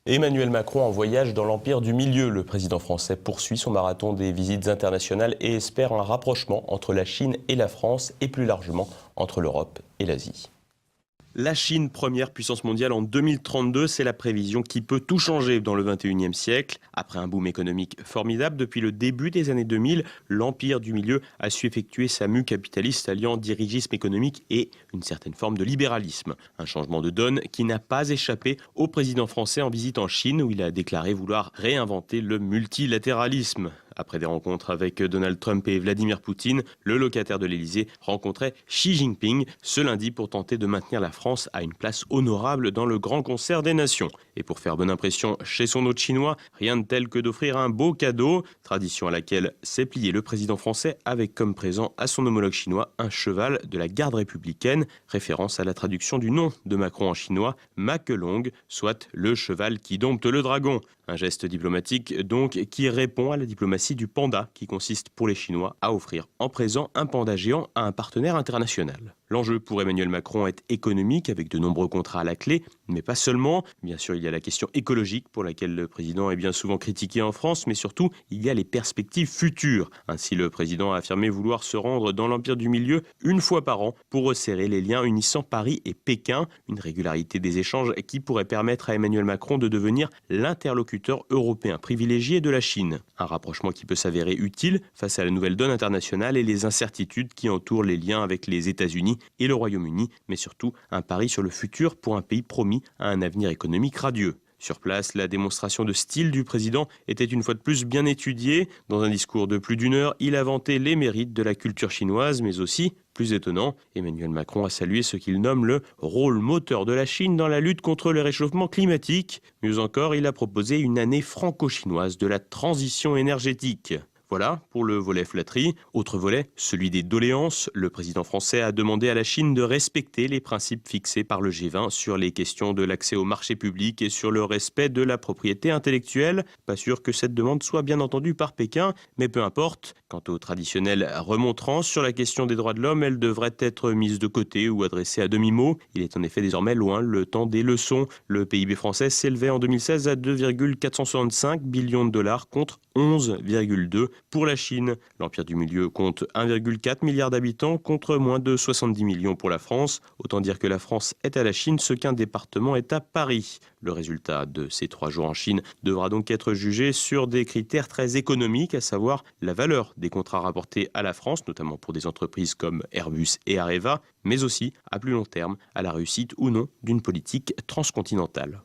Emmanuel Macron en voyage dans l'Empire du Milieu. Le président français poursuit son marathon des visites internationales et espère un rapprochement entre la Chine et la France et plus largement entre l'Europe et l'Asie. La Chine, première puissance mondiale en 2032, c'est la prévision qui peut tout changer dans le 21e siècle. Après un boom économique formidable depuis le début des années 2000, l'Empire du Milieu a su effectuer sa mue capitaliste alliant dirigisme économique et une certaine forme de libéralisme. Un changement de donne qui n'a pas échappé au président français en visite en Chine où il a déclaré vouloir réinventer le multilatéralisme. Après des rencontres avec Donald Trump et Vladimir Poutine, le locataire de l'Élysée rencontrait Xi Jinping ce lundi pour tenter de maintenir la France à une place honorable dans le grand concert des nations. Et pour faire bonne impression chez son hôte chinois, rien de tel que d'offrir un beau cadeau, tradition à laquelle s'est plié le président français avec comme présent à son homologue chinois un cheval de la garde républicaine, référence à la traduction du nom de Macron en chinois, Ma Queue Longue, soit le cheval qui dompte le dragon. Un geste diplomatique donc qui répond à la diplomatie du panda qui consiste pour les Chinois à offrir en présent un panda géant à un partenaire international. L'enjeu pour Emmanuel Macron est économique avec de nombreux contrats à la clé, mais pas seulement. Bien sûr, il y a la question écologique pour laquelle le président est bien souvent critiqué en France, mais surtout, il y a les perspectives futures. Ainsi, le président a affirmé vouloir se rendre dans l'Empire du Milieu une fois par an pour resserrer les liens unissant Paris et Pékin, une régularité des échanges qui pourrait permettre à Emmanuel Macron de devenir l'interlocuteur européen privilégié de la Chine. Un rapprochement qui peut s'avérer utile face à la nouvelle donne internationale et les incertitudes qui entourent les liens avec les États-Unis et le Royaume-Uni, mais surtout un pari sur le futur pour un pays promis à un avenir économique radieux. Sur place, la démonstration de style du président était une fois de plus bien étudiée. Dans un discours de plus d'une heure, il a vanté les mérites de la culture chinoise, mais aussi, plus étonnant, Emmanuel Macron a salué ce qu'il nomme le rôle moteur de la Chine dans la lutte contre le réchauffement climatique. Mieux encore, il a proposé une année franco-chinoise de la transition énergétique. Voilà pour le volet flatterie. Autre volet, celui des doléances. Le président français a demandé à la Chine de respecter les principes fixés par le G20 sur les questions de l'accès au marché public et sur le respect de la propriété intellectuelle. Pas sûr que cette demande soit bien entendue par Pékin, mais peu importe. Quant aux traditionnelles remontrances sur la question des droits de l'homme, elles devraient être mises de côté ou adressées à demi-mot. Il est en effet désormais loin le temps des leçons. Le PIB français s'élevait en 2016 à 2,465 billions de dollars contre 11,2 pour la Chine. L'Empire du Milieu compte 1,4 milliard d'habitants contre moins de 70 millions pour la France. Autant dire que la France est à la Chine ce qu'un département est à Paris. Le résultat de ces 3 jours en Chine devra donc être jugé sur des critères très économiques, à savoir la valeur des contrats rapportés à la France, notamment pour des entreprises comme Airbus et Areva, mais aussi, à plus long terme, à la réussite ou non d'une politique transcontinentale.